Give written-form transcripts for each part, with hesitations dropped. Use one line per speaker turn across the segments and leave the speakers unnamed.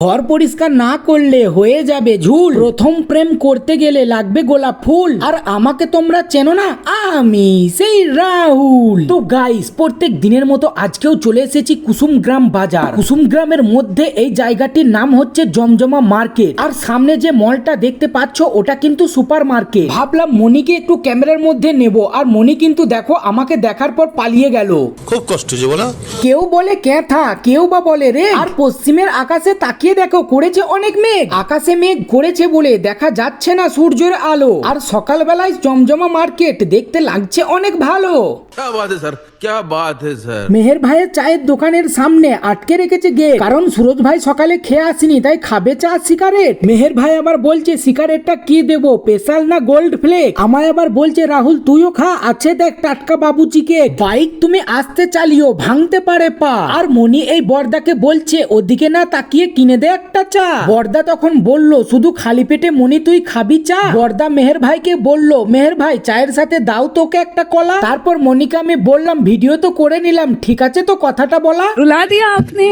ঘর পরিষ্কার না করলে হয়ে যাবে ঝুল। প্রথম প্রেম করতে গেলে লাগবে গোলাপ ফুল। আর আমাকে তোমরা চেনো না, আমি সেই রাহুল। তো গাইস, প্রত্যেক দিনের মতো আজকেও চলে এসেছি কুসুমগ্রাম বাজার। কুসুমগ্রামের মধ্যে এই জায়গাটির নাম হচ্ছে জমজমা মার্কেট। আর সামনে যে মলটা দেখতে পাচ্ছ ওটা কিন্তু সুপার মার্কেট। ভাবলাম মনিকে একটু ক্যামেরার মধ্যে নেব, আর মনি কিন্তু দেখো আমাকে দেখার পর পালিয়ে গেল।
খুব কষ্ট যে বলো।
কেউ বলে ক্যাথা, কেউ বা বলে রে। আর পশ্চিমের আকাশে তাকিয়ে দেখো, করেছে অনেক মেঘ। আকাশে মেঘ করেছে বলে দেখা যাচ্ছে না সূর্যের আলো। আর সকালবেলায় জমজমা মার্কেট দেখতে লাগছে অনেক ভালো।
क्या बात है सर, क्या बात है सर।
মেহের ভাইয়ের চায়ের দোকানের সামনে আটকে রেখেছে গেট, কারণ সুরজ ভাই সকালে খেয়ে আসেনি, তাই খাবে চা সিগারেট। মেহের ভাই আবার বলছে সিগারেটটা কি দেবো, স্পেশাল না গোল্ড ফ্লেক। আমায় আবার বলছে রাহুল তুইও খা, আছে দেখ টাটকা বাবু চিকেন। বাইক তুমি আস্তে চালিও, ভাঙতে পারে পা। আর মনি এই বর্দাকে বলছে ওদিকে না তাকিয়ে কিনে দে একটা চা। বর্দা তখন বলল শুধু খালি পেটে মনি তুই খাবি চা? বর্দা মেহের ভাইকে বলল মেহের ভাই চায়ের সাথে দাও তোকে একটা কলা। তারপর মনিকে আমি বললাম ভিডিও তো করে নিলাম, ঠিক আছে তো কথাটা বলা।
रुला दिया आपने।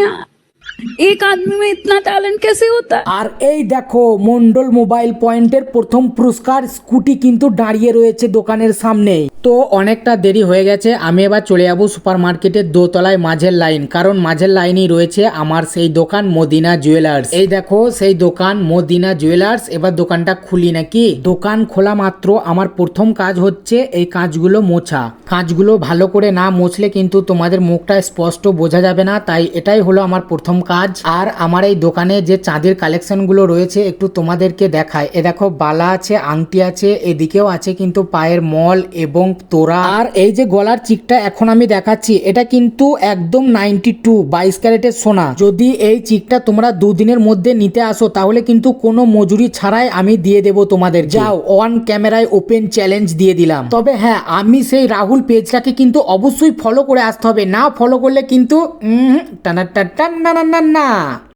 एक आदमी में इतना टैलेंट कैसे होता है?
আর এই দেখো মন্ডল মোবাইল পয়েন্টের প্রথম পুরস্কার স্কুটি কিন্তু দাঁড়িয়ে রয়েছে দোকানের সামনে। তো অনেকটা দেরি হয়ে গেছে, আমি এবার চলে যাবো সুপার মার্কেটের দোতলায় মাঝের লাইন, কারণ মাঝের লাইনেই রয়েছে আমার সেই দোকান মদিনা জুয়েলার্স। এই দেখো সেই দোকান মদিনা জুয়েলার্স। এবার দোকানটা খুলি নাকি। দোকান খোলা মাত্র আমার প্রথম কাজ হচ্ছে এই কাঁচগুলো মোছা। কাঁচগুলো ভালো করে না মুছলে কিন্তু তোমাদের মুখটা স্পষ্ট বোঝা যাবে না, তাই এটাই হলো আমার প্রথম কাজ। আর আমার এই দোকানে যে চাঁদের কালেকশন গুলো রয়েছে একটু তোমাদেরকে দেখায়। এ দেখো বালা আছে, আংটি আছে, এদিকেও আছে কিন্তু পায়ের মল এবং তোরা। আর এই যে গলার চিকটা এখন আমি দেখাচ্ছি, এটা কিন্তু একদম 92 22 ক্যারেটের সোনা। যদি এই চিকটা তোমরা দুদিনের মধ্যে নিতে আসো তাহলে কিন্তু কোনো মজুরি ছাড়াই আমি দিয়ে দেবো তোমাদের। যাও, অন ক্যামেরায় ওপেন চ্যালেঞ্জ দিয়ে দিলাম। তবে হ্যাঁ, আমি সেই রাহুল পেজটাকে কিন্তু অবশ্যই ফলো করে আসতে হবে, না ফলো করলে কিন্তু টানা টান না না না না।